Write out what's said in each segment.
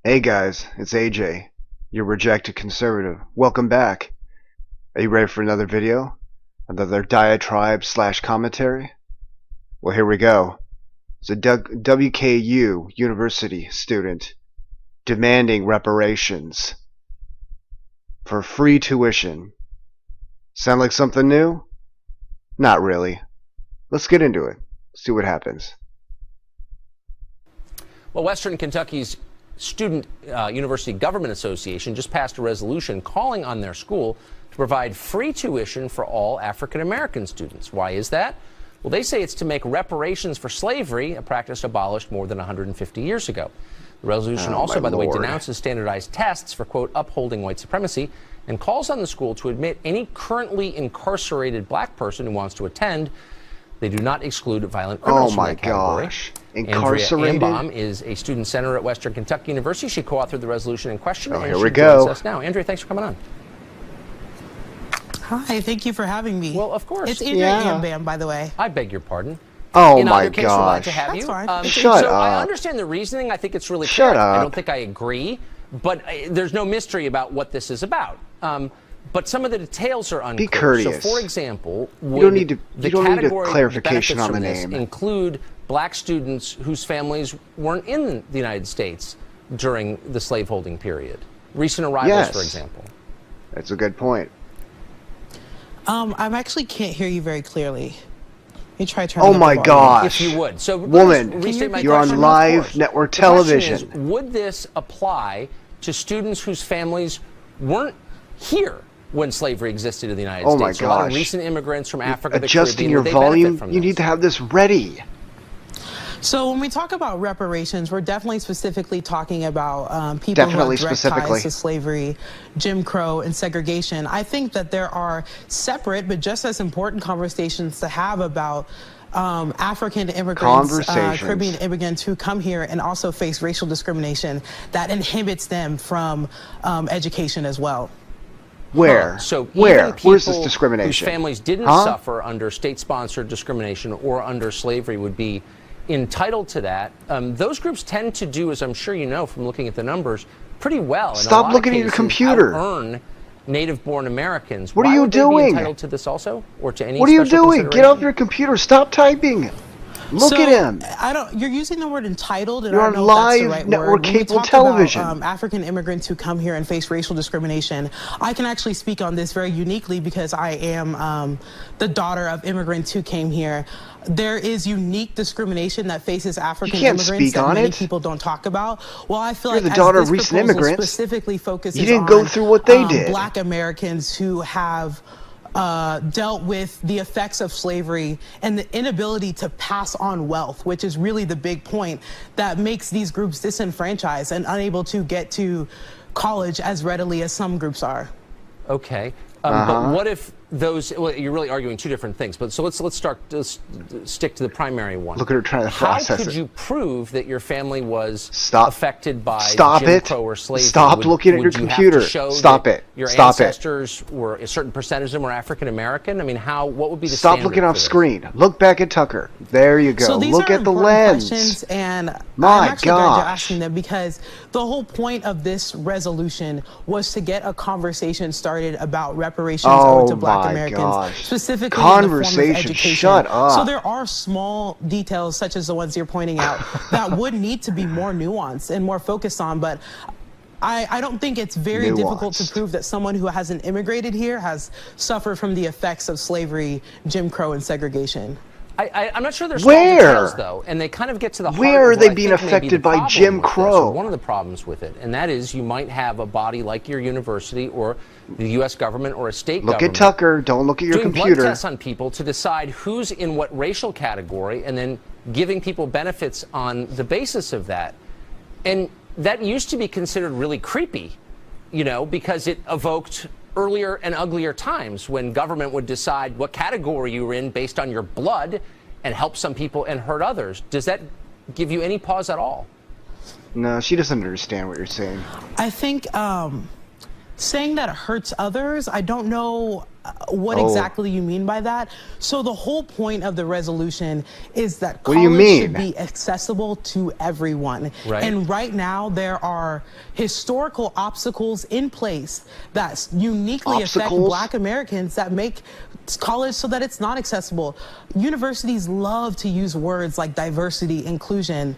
Hey guys, it's AJ, your rejected conservative. Welcome back. Are you ready for another video? Another diatribe slash commentary? Well, here we go. It's a WKU University student demanding reparations for free tuition. Sound like something new? Not really. Let's get into it. See what happens. Well, Western Kentucky's Student University Government Association just passed a resolution calling on their school to provide free tuition for all African American students. Why is that? Well, they say it's to make reparations for slavery, a practice abolished more than 150 years ago. The resolution also, by the way, denounces standardized tests for, quote, upholding white supremacy and calls on the school to admit any currently incarcerated black person who wants to attend. They do not exclude violent criminals from that category. Gosh. Incarcerated? Andrea Ambaum is a student senator at Western Kentucky University. She co-authored the resolution in question. Here we go. Us now. Andrea, thanks for coming on. Hi, thank you for having me. Well, of course. It's Andrea Ambaum, by the way. I beg your pardon. Oh in my either case, we're glad to gosh. have That's you. fine. Shut so up. I understand the reasoning. I think it's really Shut clear. up. I don't think I agree, but there's no mystery about what this is about. But some of the details are unclear. Be courteous. So, for example, You don't need the a category clarification benefits on the from this name. include black students whose families weren't in the United States during the slaveholding period? Recent arrivals, Yes. for example. That's a good point. I actually can't hear you very clearly. Let me try turning Oh up my the volume. gosh. If you would. So, Woman, restate my you're on question. live Of course. network The question television. is, would this apply to students whose families weren't here when slavery existed in the United Oh my States? A lot of gosh. recent immigrants from Africa, the Adjusting Caribbean, your would they benefit volume, from you this? need to have this ready. So when we talk about reparations, we're definitely specifically talking about people Definitely who have direct specifically. ties to slavery, Jim Crow, and segregation. I think that there are separate but just as important conversations to have about African immigrants, Caribbean immigrants who come here and also face racial discrimination that inhibits them from education as well. Where? So Where? even Where's this people discrimination? whose families didn't suffer under state-sponsored discrimination or under slavery would be entitled to that. Those groups tend to do, as I'm sure you know from looking at the numbers, pretty well. Stop looking at your computer. Earn native-born Americans. What are Why you would they be doing? entitled to this also, or to any? What are you special doing? Get off consideration? your computer. Stop typing. Look at him. You're using the word entitled, and You're I on don't know if that's the live right network word. When we cable talk television. About, African immigrants who come here and face racial discrimination, I can actually speak on this very uniquely because I am the daughter of immigrants who came here. There is unique discrimination that faces African immigrants that many people don't talk about. Well, I feel You're like the daughter as of this recent proposal immigrants. specifically focuses You didn't go on, through what they did. Black Americans who have dealt with the effects of slavery and the inability to pass on wealth, which is really the big point that makes these groups disenfranchised and unable to get to college as readily as some groups are. Okay. But what if those? Well, you're really arguing two different things. But so let's stick to the primary one. Look at her trying to process How could it. you prove that your family was Stop. affected by Stop Jim it. Crow or slavery? Stop looking at your would you have computer. to show Stop that it. Your Stop it. ancestors were a certain percentage of them were African American. I mean, what would be the Stop standard looking for off this? screen. Look back at Tucker. There you go. So these Look are at the important lens. questions, and My I'm actually glad you're gosh. asking them because the whole point of this resolution was to get a conversation started about reparations owed to Black my Americans, gosh. specifically in the form of Conversation. education. Shut up. So there are small details, such as the ones you're pointing out, that would need to be more nuanced and more focused on, but I don't think it's very difficult to Nuanced. prove that someone who hasn't immigrated here has suffered from the effects of slavery, Jim Crow, and segregation. I'm not sure there's Where? details though, and they kind of get to the heart Where of are they what I being think may be the affected by problem Jim with this, Crow? or one of the problems with it, and that is you might have a body like your university or the U.S. government or a state Look government at Tucker. Don't look at your doing computer. blood tests on people to decide who's in what racial category, and then giving people benefits on the basis of that. And that used to be considered really creepy, you know, because it evoked earlier and uglier times when government would decide what category you were in based on your blood and help some people and hurt others. Does that give you any pause at all? No, she doesn't understand what you're saying. I think saying that it hurts others, I don't know what exactly you mean by that. So the whole point of the resolution is that what do you college mean? should be accessible to everyone. Right. And right now there are historical obstacles in place that uniquely affect Black Americans that make college so that it's not accessible. Universities love to use words like diversity, inclusion,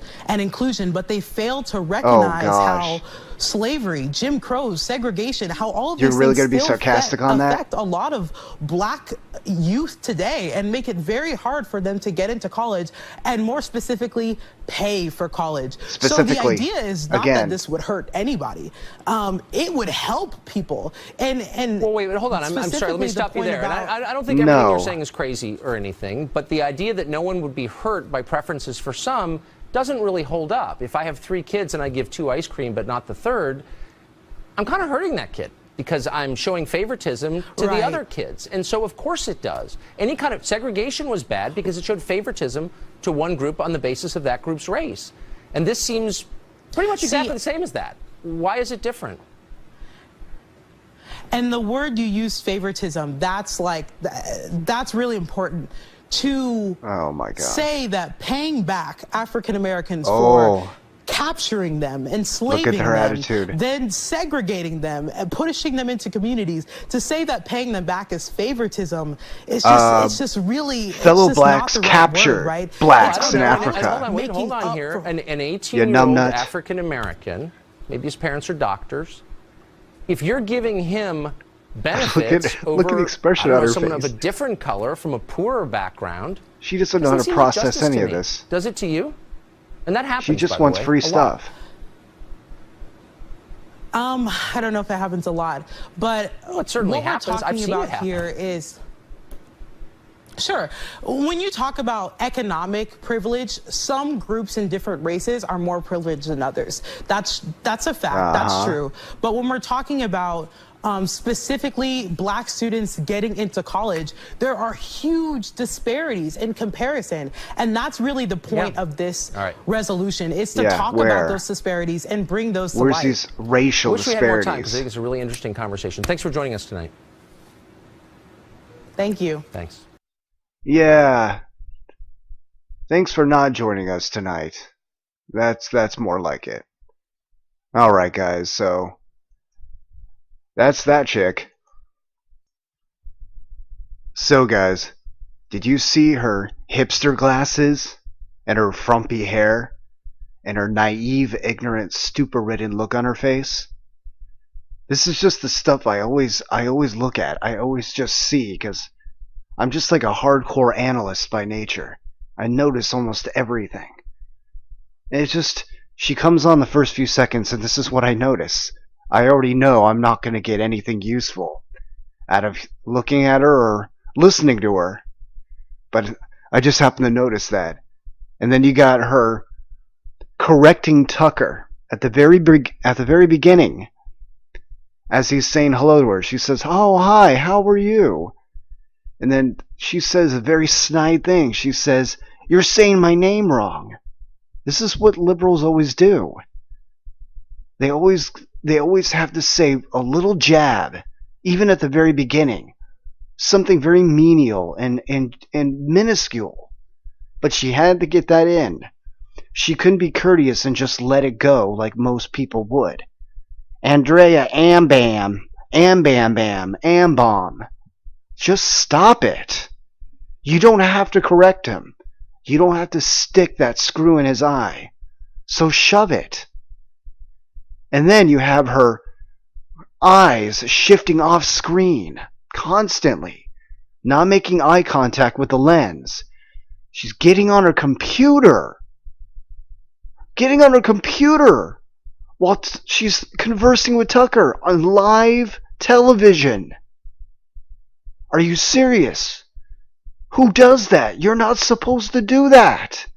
but they fail to recognize how slavery, Jim Crow, segregation, how all of these You're really things going to be sarcastic on that? affect a lot of Black youth today and make it very hard for them to get into college and more specifically pay for college. So the idea is not that this would hurt anybody. It would help people. And well, wait, hold on. I'm sorry. Let me stop you there. And I don't think everything you're saying is crazy or anything, but the idea that no one would be hurt by preferences for some doesn't really hold up. If I have 3 kids and I give 2 ice cream but not the third, I'm kind of hurting that kid because I'm showing favoritism to the other kids. And so of course it does. Any kind of segregation was bad because it showed favoritism to one group on the basis of that group's race. And this seems pretty much exactly the same as that. Why is it different? And the word you use, favoritism, that's really important. To say that paying back African Americans for capturing them, enslaving them, then segregating them and pushing them into communities, to say that paying them back is favoritism, it's just really fellow Blacks capture Blacks in Africa. Hold on here. An 18-year-old African American, maybe his parents are doctors. If you're giving him benefits look at the expression on her someone face. of a different color from a poorer background, she doesn't know how to process any of this. Does it to you? And that happens. She just wants free stuff. I don't know if it happens a lot, but it certainly happens. What we're talking about here is sure. When you talk about economic privilege, some groups in different races are more privileged than others. That's a fact. That's true. But when we're talking about specifically Black students getting into college, there are huge disparities in comparison. And that's really the point of this resolution, is to talk about those disparities and bring those to light. Where's these racial disparities? We had more time because I think it's a really interesting conversation. Thanks for joining us tonight. Thank you. Thanks. Yeah. Thanks for not joining us tonight. That's more like it. All right, guys, so that's that chick. So, guys, did you see her hipster glasses and her frumpy hair and her naive, ignorant, stupor-ridden look on her face? This is just the stuff I always look at. I always just see, because I'm just like a hardcore analyst by nature. I notice almost everything. And it's just, she comes on the first few seconds and this is what I notice. I already know I'm not going to get anything useful out of looking at her or listening to her. But I just happen to notice that. And then you got her correcting Tucker at the very beginning. As he's saying hello to her, she says, "Oh, hi, how are you?" And then she says a very snide thing. She says, "You're saying my name wrong." This is what liberals always do. They always have to say a little jab, even at the very beginning. Something very menial and minuscule. But she had to get that in. She couldn't be courteous and just let it go like most people would. Andrea Ambam, Ambom. Just stop it. You don't have to correct him. You don't have to stick that screw in his eye. So shove it. And then you have her eyes shifting off screen constantly, not making eye contact with the lens. She's getting on her computer. While she's conversing with Tucker on live television. Are you serious? Who does that? You're not supposed to do that.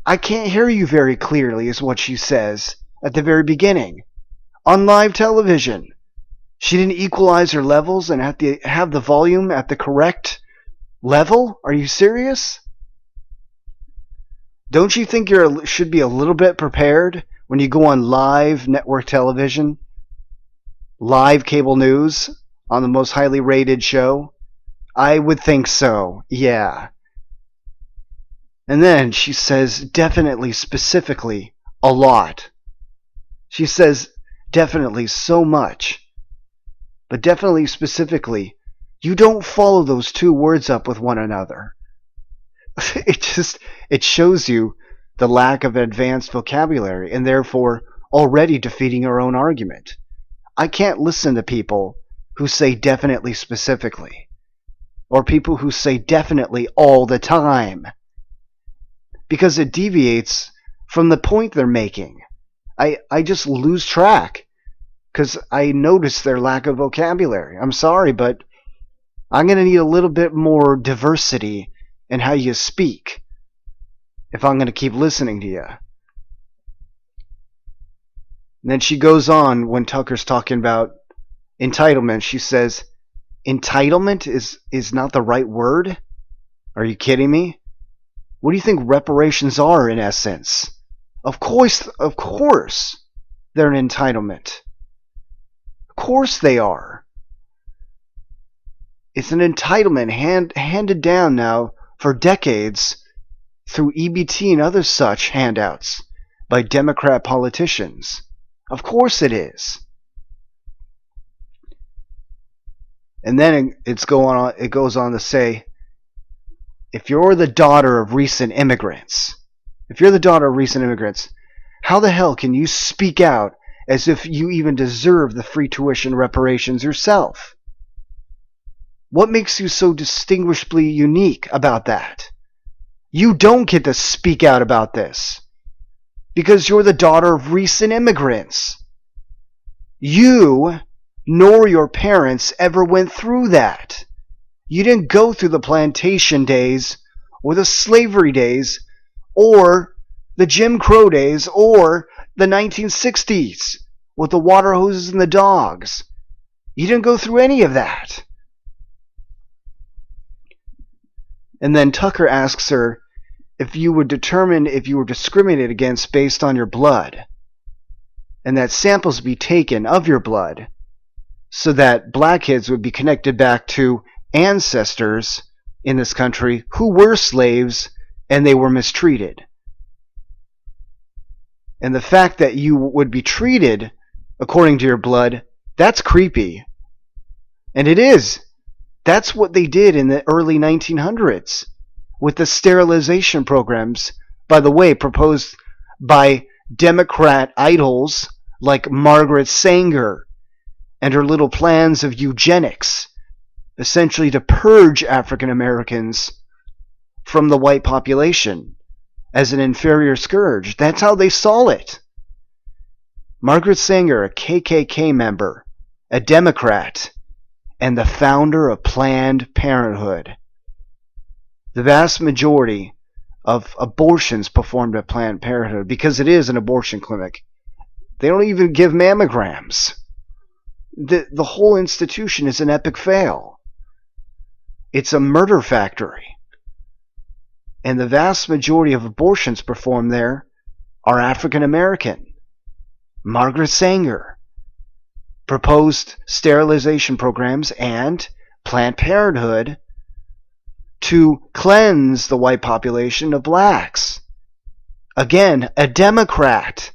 I can't hear you very clearly, is what she says at the very beginning. On live television. She didn't equalize her levels and have the volume at the correct level? Are you serious? Don't you think you should be a little bit prepared when you go on live network television, live cable news, on the most highly rated show? I would think so, yeah. And then she says definitely, specifically, a lot. She says definitely so much. But definitely, specifically, you don't follow those two words up with one another. It shows you the lack of advanced vocabulary and therefore already defeating her own argument. I can't listen to people who say definitely, specifically, or people who say definitely all the time, because it deviates from the point they're making. I just lose track because I notice their lack of vocabulary. I'm sorry, but I'm going to need a little bit more diversity in how you speak if I'm going to keep listening to you. And then she goes on when Tucker's talking about entitlement. She says, entitlement is not the right word? Are you kidding me? What do you think reparations are in essence? Of course, they're an entitlement. Of course they are. It's an entitlement handed down now for decades through EBT and other such handouts by Democrat politicians. Of course it is. And then it goes on to say, if you're the daughter of recent immigrants, how the hell can you speak out as if you even deserve the free tuition reparations yourself? What makes you so distinguishably unique about that? You don't get to speak out about this because you're the daughter of recent immigrants. You nor your parents ever went through that. You didn't go through the plantation days or the slavery days or the Jim Crow days or the 1960s with the water hoses and the dogs. You didn't go through any of that. And then Tucker asks her if you would determine if you were discriminated against based on your blood, and that samples be taken of your blood so that black kids would be connected back to ancestors in this country who were slaves and they were mistreated. And the fact that you would be treated according to your blood, that's creepy. And it is. That's what they did in the early 1900s with the sterilization programs, by the way, proposed by Democrat idols like Margaret Sanger and her little plans of eugenics, essentially to purge African Americans from the white population as an inferior scourge. That's how they saw it. Margaret Sanger, a KKK member, a Democrat, and the founder of Planned Parenthood. The vast majority of abortions performed at Planned Parenthood, because it is an abortion clinic, they don't even give mammograms. The whole institution is an epic fail. It's a murder factory. And the vast majority of abortions performed there are African American. Margaret Sanger proposed sterilization programs and Planned Parenthood to cleanse the white population of blacks. Again, a Democrat.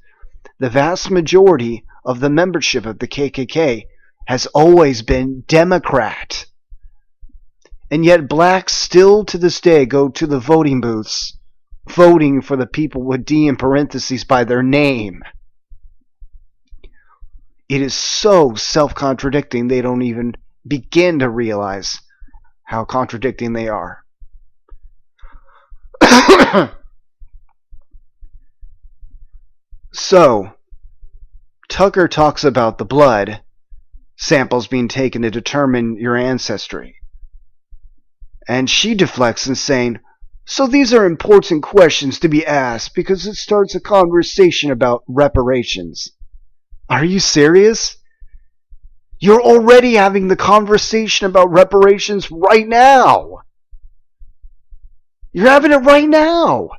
The vast majority of the membership of the KKK has always been Democrat. And yet blacks still to this day go to the voting booths voting for the people with D in parentheses by their name. It is so self-contradicting they don't even begin to realize how contradicting they are. So, Tucker talks about the blood samples being taken to determine your ancestry. And she deflects in saying, so these are important questions to be asked because it starts a conversation about reparations. Are you serious? You're already having the conversation about reparations right now. You're having it right now.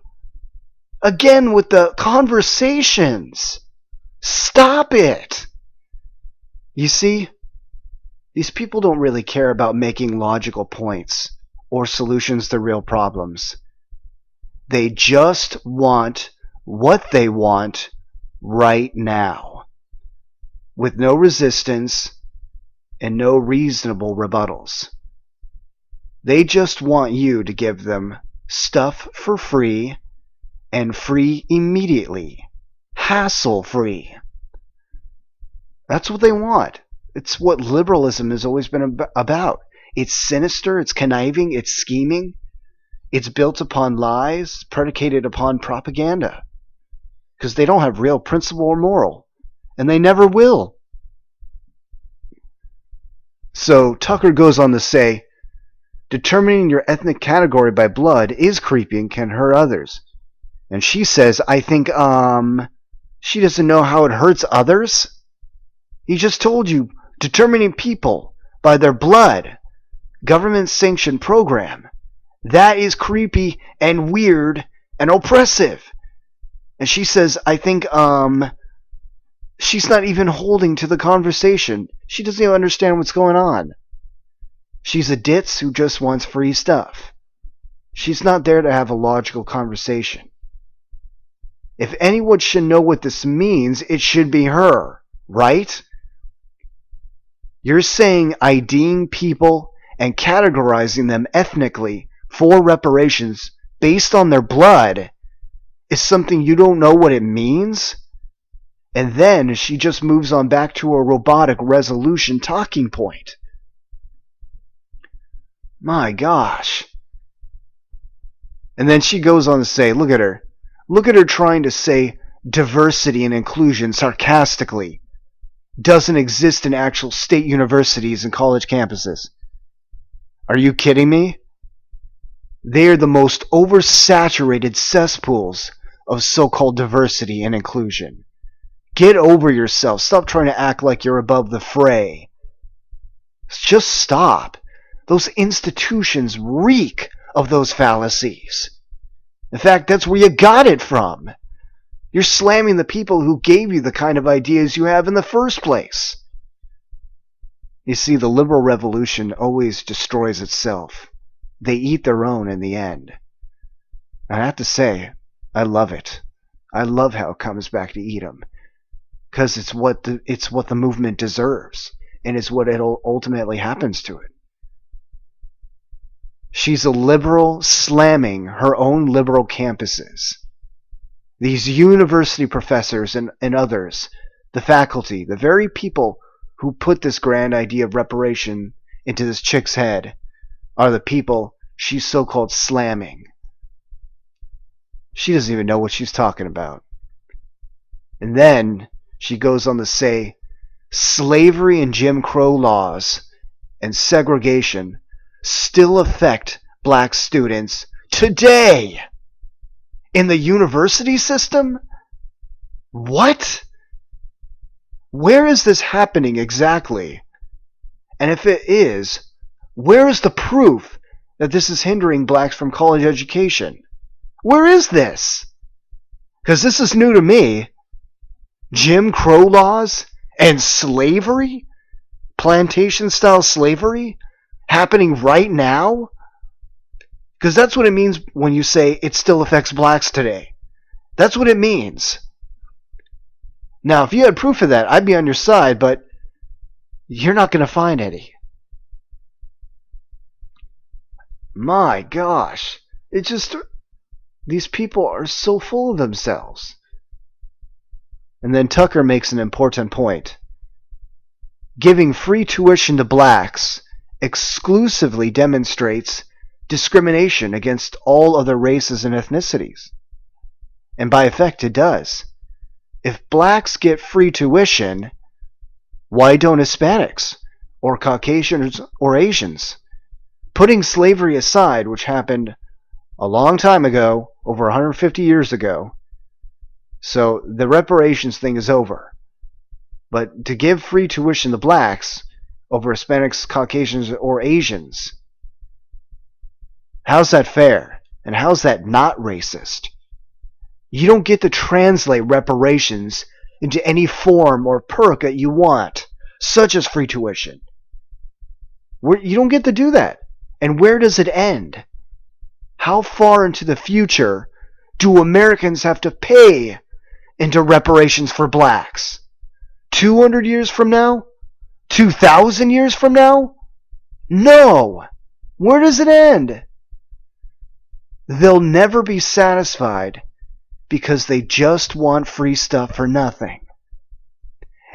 Again with the conversations. Stop it. You see? These people don't really care about making logical points or solutions to real problems. They just want what they want right now, with no resistance and no reasonable rebuttals. They just want you to give them stuff for free and free immediately, hassle-free. That's what they want. It's what liberalism has always been about. It's sinister, it's conniving, it's scheming. It's built upon lies, predicated upon propaganda. Because they don't have real principle or moral. And they never will. So Tucker goes on to say, determining your ethnic category by blood is creepy and can hurt others. And she says, I think, she doesn't know how it hurts others. He just told you, determining people by their blood, government-sanctioned program, that is creepy and weird and oppressive. And she says, I think, she's not even holding to the conversation. She doesn't even understand what's going on. She's a ditz who just wants free stuff. She's not there to have a logical conversation. If anyone should know what this means, it should be her, right? You're saying IDing people and categorizing them ethnically for reparations based on their blood is something you don't know what it means? And then she just moves on back to a robotic resolution talking point. My gosh. And then she goes on to say, look at her. Look at her trying to say diversity and inclusion sarcastically doesn't exist in actual state universities and college campuses. Are you kidding me? They are the most oversaturated cesspools of so-called diversity and inclusion. Get over yourself. Stop trying to act like you're above the fray. Just stop. Those institutions reek of those fallacies. In fact, that's where you got it from. You're slamming the people who gave you the kind of ideas you have in the first place. You see, the liberal revolution always destroys itself. They eat their own in the end. I have to say, I love it. I love how it comes back to eat them. Because it's what the movement deserves. And it's what ultimately happens to it. She's a liberal slamming her own liberal campuses. These university professors and others, the faculty, the very people who put this grand idea of reparation into this chick's head, are the people she's so-called slamming. She doesn't even know what she's talking about. And then she goes on to say, slavery and Jim Crow laws and segregation still affect black students today in the university system? What? Where is this happening exactly? And if it is, where is the proof that this is hindering blacks from college education? Where is this? Because this is new to me. Jim Crow laws and slavery? Plantation-style slavery? Happening right now? Because that's what it means when you say it still affects blacks today. That's what it means. Now, if you had proof of that, I'd be on your side, but you're not going to find any. My gosh. It just... These people are so full of themselves. And then Tucker makes an important point. Giving free tuition to blacks exclusively demonstrates discrimination against all other races and ethnicities. And by effect, it does. If blacks get free tuition, why don't Hispanics or Caucasians or Asians? Putting slavery aside, which happened a long time ago, over 150 years ago, so the reparations thing is over. But to give free tuition to blacks over Hispanics, Caucasians, or Asians, how's that fair? And how's that not racist? You don't get to translate reparations into any form or perk that you want, such as free tuition. You don't get to do that. And where does it end? How far into the future do Americans have to pay into reparations for blacks? 200 years from now? 2,000 years from now? No! Where does it end? They'll never be satisfied because they just want free stuff for nothing.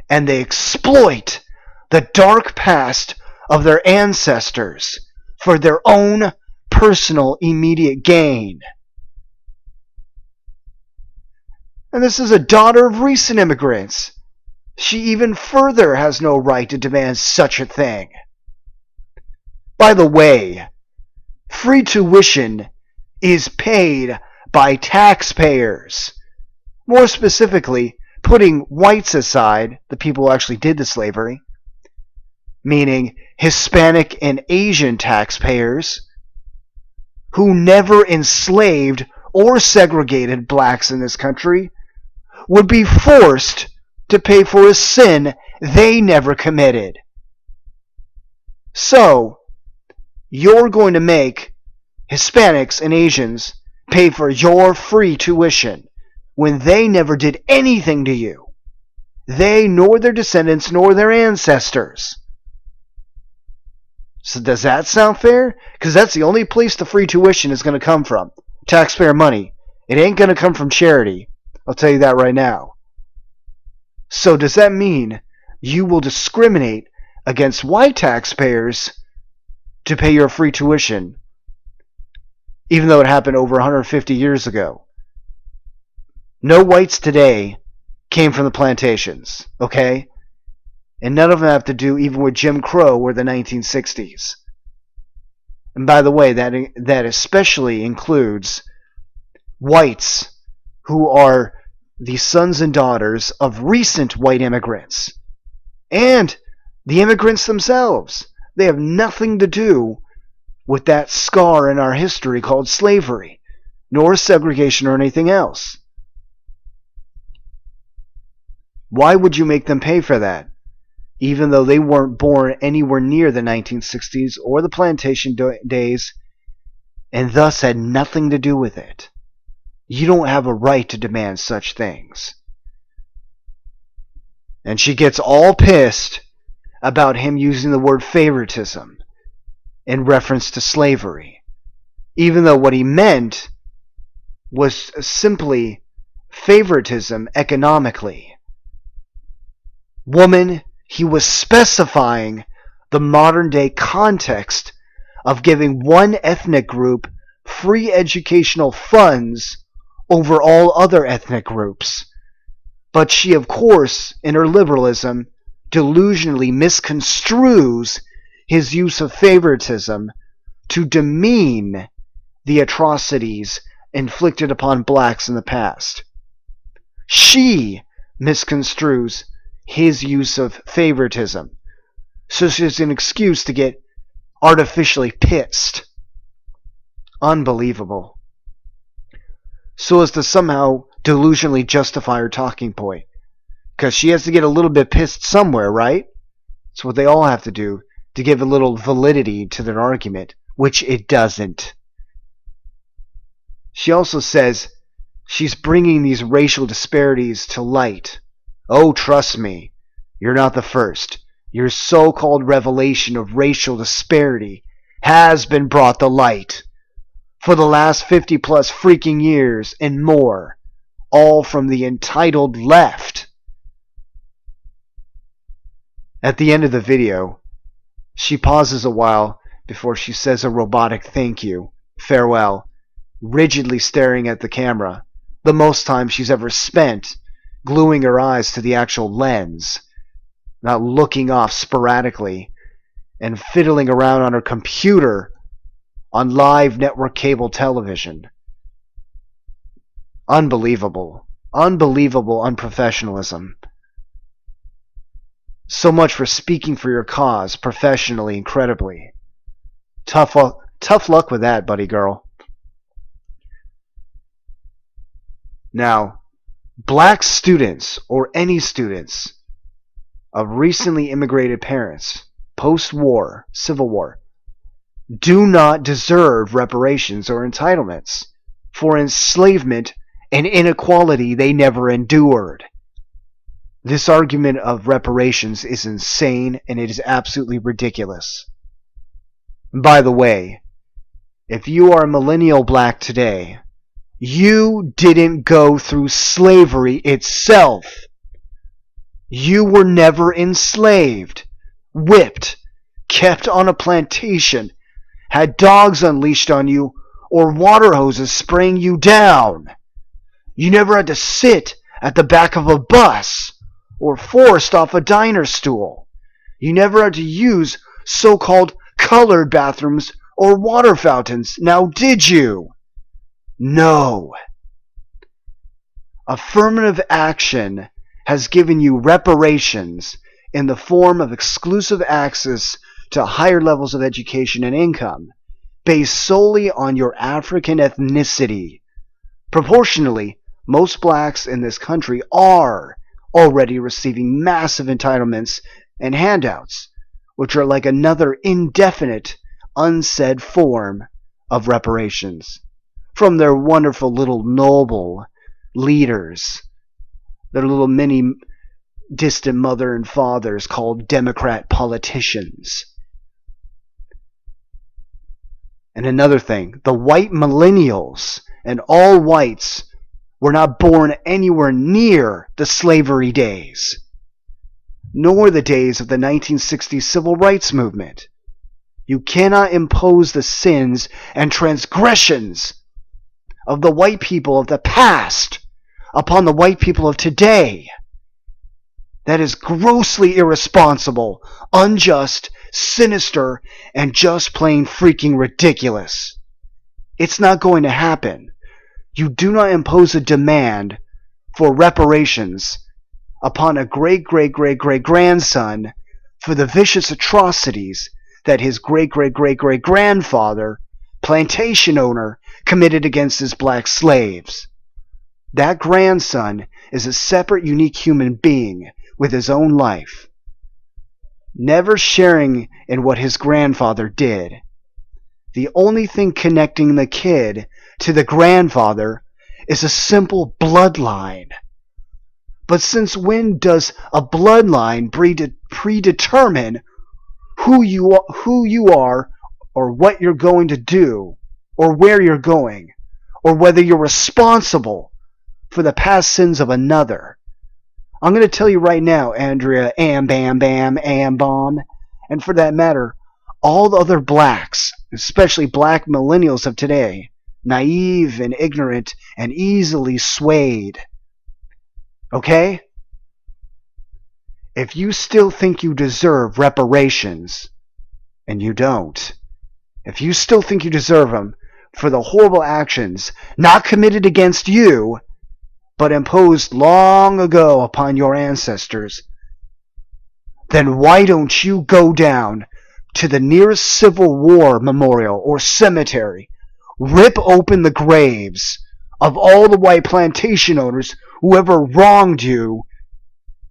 And they exploit the dark past of their ancestors for their own personal immediate gain. And this is a daughter of recent immigrants. She even further has no right to demand such a thing. By the way, free tuition is paid by taxpayers. More specifically, putting whites aside, the people who actually did the slavery, meaning Hispanic and Asian taxpayers who never enslaved or segregated blacks in this country, would be forced to pay for a sin they never committed. So, you're going to make Hispanics and Asians pay for your free tuition when they never did anything to you. They, nor their descendants, nor their ancestors. So does that sound fair? Because that's the only place the free tuition is going to come from. Taxpayer money. It ain't going to come from charity. I'll tell you that right now. So does that mean you will discriminate against white taxpayers to pay your free tuition, even though it happened over 150 years ago? No whites today came from the plantations, okay? And none of them have to do even with Jim Crow or the 1960s. And by the way, that especially includes whites who are the sons and daughters of recent white immigrants. And the immigrants themselves. They have nothing to do with that scar in our history called slavery, nor segregation or anything else. Why would you make them pay for that? Even though they weren't born anywhere near the 1960s or the plantation days, and thus had nothing to do with it. You don't have a right to demand such things. And she gets all pissed about him using the word favoritism in reference to slavery, even though what he meant was simply favoritism economically. Woman, he was specifying the modern day context of giving one ethnic group free educational funds over all other ethnic groups. But she, of course, in her liberalism, delusionally misconstrues his use of favoritism to demean the atrocities inflicted upon blacks in the past. She misconstrues his use of favoritism, so she's an excuse to get artificially pissed. Unbelievable. So as to somehow delusionally justify her talking point. Because she has to get a little bit pissed somewhere, right? It's what they all have to do to give a little validity to their argument, which it doesn't. She also says she's bringing these racial disparities to light. Oh, trust me, you're not the first. Your so-called revelation of racial disparity has been brought to light for the last 50 plus freaking years and more, all from the entitled left. At the end of the video, she pauses a while before she says a robotic thank you, farewell, rigidly staring at the camera, the most time she's ever spent gluing her eyes to the actual lens, not looking off sporadically and fiddling around on her computer on live network cable television. Unbelievable. Unbelievable unprofessionalism. So much for speaking for your cause professionally, incredibly. Tough luck with that, buddy girl. Now, black students, or any students of recently immigrated parents, post-war, Civil War, do not deserve reparations or entitlements for enslavement and inequality they never endured. This argument of reparations is insane and it is absolutely ridiculous. By the way, if you are a millennial black today, you didn't go through slavery itself. You were never enslaved, whipped, kept on a plantation, had dogs unleashed on you, or water hoses spraying you down. You never had to sit at the back of a bus or forced off a diner stool. You never had to use so-called colored bathrooms or water fountains. Now did you? No. Affirmative action has given you reparations in the form of exclusive access to higher levels of education and income based solely on your African ethnicity. Proportionally, most blacks in this country are already receiving massive entitlements and handouts, which are like another indefinite, unsaid form of reparations from their wonderful little noble leaders, their little mini distant mother and fathers called Democrat politicians. And another thing, the white millennials and all whites were not born anywhere near the slavery days, nor the days of the 1960s civil rights movement. You cannot impose the sins and transgressions of the white people of the past upon the white people of today. That is grossly irresponsible, unjust, sinister, and just plain freaking ridiculous. It's not going to happen. You do not impose a demand for reparations upon a great-great-great-great-grandson for the vicious atrocities that his great-great-great-great-grandfather, plantation owner, committed against his black slaves. That grandson is a separate, unique human being with his own life, never sharing in what his grandfather did. The only thing connecting the kid to the grandfather is a simple bloodline. But since when does a bloodline predetermine who you are, or what you're going to do, or where you're going, or whether you're responsible for the past sins of another? I'm going to tell you right now, Andrea Ambam, and for that matter, all the other blacks, especially black millennials of today, naive and ignorant and easily swayed. Okay? If you still think you deserve reparations, and you don't, if you still think you deserve them for the horrible actions not committed against you, but imposed long ago upon your ancestors, then why don't you go down to the nearest Civil War memorial or cemetery, rip open the graves of all the white plantation owners who ever wronged you,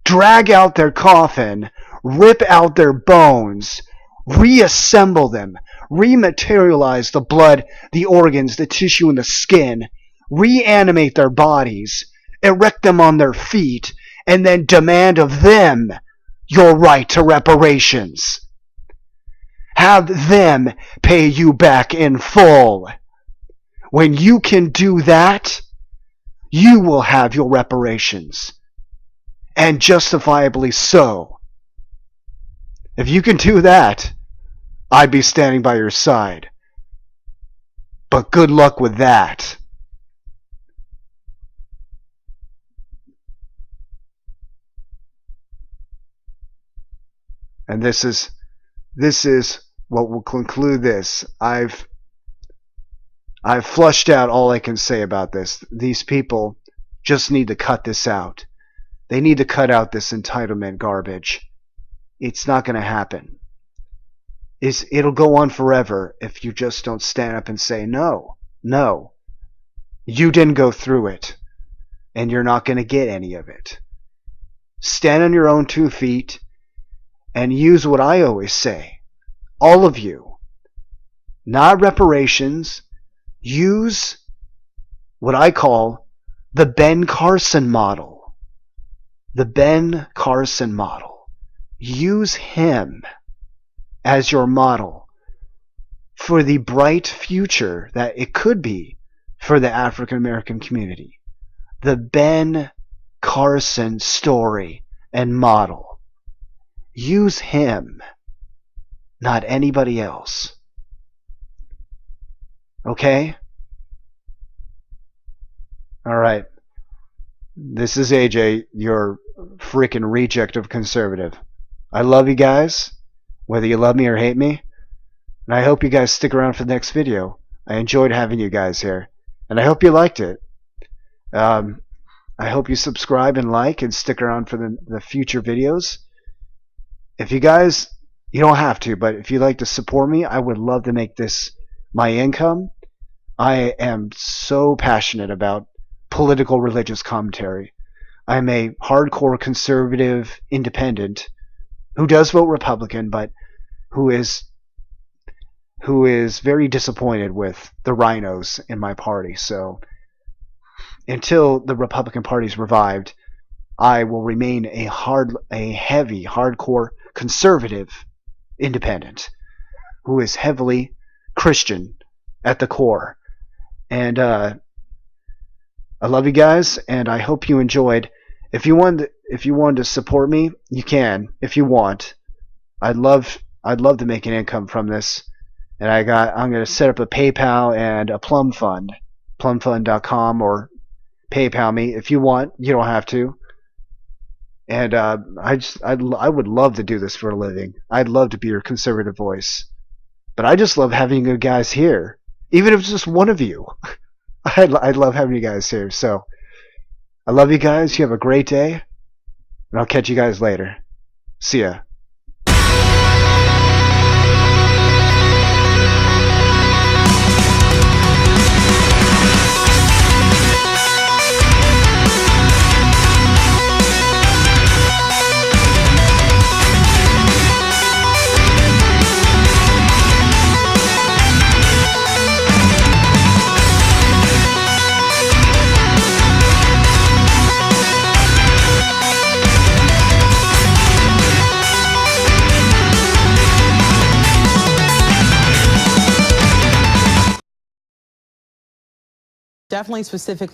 drag out their coffin, rip out their bones, reassemble them, rematerialize the blood, the organs, the tissue, and the skin, reanimate their bodies, erect them on their feet, and then demand of them your right to reparations. Have them pay you back in full. When you can do that, you will have your reparations. And justifiably so. If you can do that, I'd be standing by your side. But good luck with that. And this is what will conclude this. I've flushed out all I can say about this. These people just need to cut this out. They need to cut out this entitlement garbage. It's not going to happen. It'll go on forever if you just don't stand up and say, no, you didn't go through it, and you're not going to get any of it. Stand on your own 2 feet and use what I always say. All of you. Not reparations. Use what I call the Ben Carson model. The Ben Carson model. Use him as your model for the bright future that it could be for the African American community. The Ben Carson story and model. Use him, not anybody else. Okay? Alright. This is AJ, your freaking reject of conservative. I love you guys, whether you love me or hate me. And I hope you guys stick around for the next video. I enjoyed having you guys here. And I hope you liked it. I hope you subscribe and like and stick around for the future videos. If you guys, you don't have to, but if you'd like to support me, I would love to make this my income. I am so passionate about political religious commentary. I'm a hardcore conservative independent who does vote Republican, but who is very disappointed with the rhinos in my party. So until the Republican Party is revived, I will remain a heavy, hardcore conservative independent who is heavily Christian at the core. And I love you guys, and I hope you enjoyed. If you want to support me, you can. If you want, I'd love to make an income from this. And I'm going to set up a PayPal and a Plum Fund, plumfund.com, or PayPal me if you want. You don't have to. And I would love to do this for a living. I'd love to be your conservative voice. But I just love having you guys here, even if it's just one of you. I'd love having you guys here. So I love you guys. You have a great day, and I'll catch you guys later. See ya. Definitely specifically